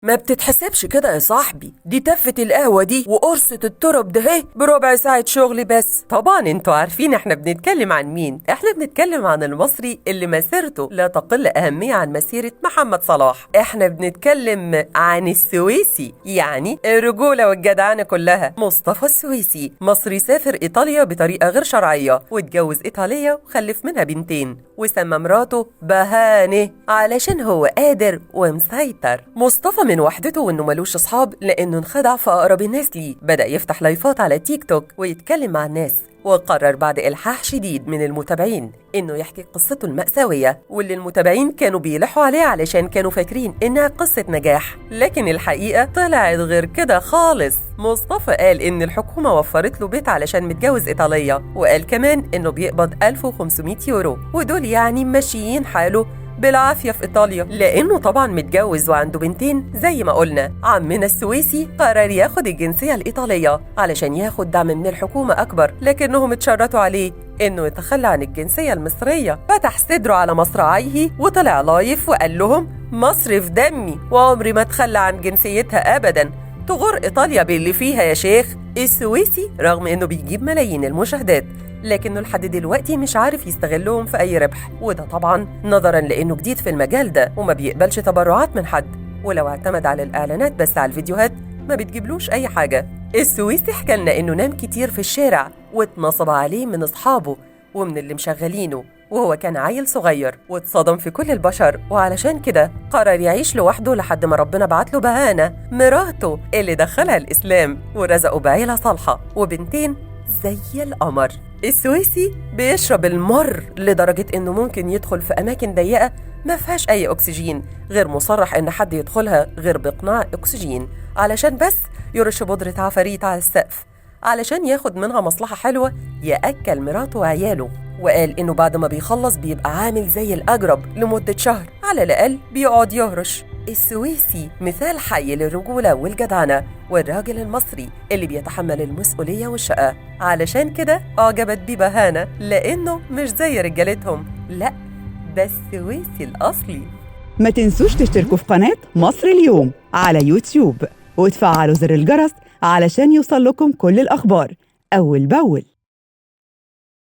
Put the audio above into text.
ما بتتحسبش كده يا صاحبي، دي تفة القهوة دي وقرصة الترب ده اهي بربع ساعة شغل بس. طبعا انتوا عارفين احنا بنتكلم عن مين. احنا بنتكلم عن المصري اللي مسيرته لا تقل أهمية عن مسيرة محمد صلاح. احنا بنتكلم عن السويسي، يعني الرجولة والجدعنة كلها. مصطفى السويسي مصري سافر إيطاليا بطريقة غير شرعية واتجوز إيطالية وخلف منها بنتين، وسمى مراته بهانة علشان هو قادر ومسيطر. مصطفى من وحدته وانه ملوش اصحاب لانه انخدع في اقرب الناس ليه. بدأ يفتح لايفات على تيك توك ويتكلم مع الناس، وقرر بعد إلحاح شديد من المتابعين إنه يحكي قصته المأساوية، واللي المتابعين كانوا بيلحوا عليه علشان كانوا فاكرين إنها قصة نجاح، لكن الحقيقة طلعت غير كده خالص. مصطفى قال إن الحكومة وفرت له بيت علشان متجوز إيطالية، وقال كمان إنه بيقبض 1500 يورو، ودول يعني ماشيين حاله بالعافية في إيطاليا، لأنه طبعا متجوز وعنده بنتين. زي ما قلنا عمنا السويسي قرر ياخد الجنسية الإيطالية علشان ياخد دعم من الحكومة أكبر، لكنهم اتشرطوا عليه إنه يتخلى عن الجنسية المصرية. فتح صدره على مصراعيه وطلع لايف وقال لهم مصر في دمي وعمري ما اتخلى عن جنسيتها أبدا، تغر إيطاليا باللي فيها يا شيخ. السويسي رغم إنه بيجيب ملايين المشاهدات، لكنه لحد دلوقتي مش عارف يستغلهم في أي ربح، وده طبعا نظرا لأنه جديد في المجال ده وما بيقبلش تبرعات من حد، ولو اعتمد على الإعلانات بس على الفيديوهات ما بتجيبلوش أي حاجة. السويسي حكى لنا إنه نام كتير في الشارع واتنصب عليه من أصحابه ومن اللي مشغلينه وهو كان عيل صغير، واتصدم في كل البشر، وعلشان كده قرر يعيش لوحده لحد ما ربنا بعت له بهانة مراته اللي دخلها الإسلام ورزقه بعيلة صالحة وبنتين زي القمر. السويسي بيشرب المر لدرجة إنه ممكن يدخل في أماكن ضيقة ما فيهاش أي أكسجين، غير مصرح إن حد يدخلها غير بإقناع أكسجين، علشان بس يرش بودرة عفاريت على السقف علشان ياخد منها مصلحة حلوة يأكل مراته وعياله. وقال إنه بعد ما بيخلص بيبقى عامل زي الأجرب لمدة شهر على الأقل بيقعد يهرش. السويسي مثال حي للرجولة والجدعنة والراجل المصري اللي بيتحمل المسؤولية والشقة، علشان كده أعجبت بيه بهانة لأنه مش زي رجالتهم، لأ ده السويسي الأصلي. ما تنسوش تشتركوا في قناة مصر اليوم على يوتيوب وتفعلوا زر الجرس علشان يوصل لكم كل الأخبار أول بأول.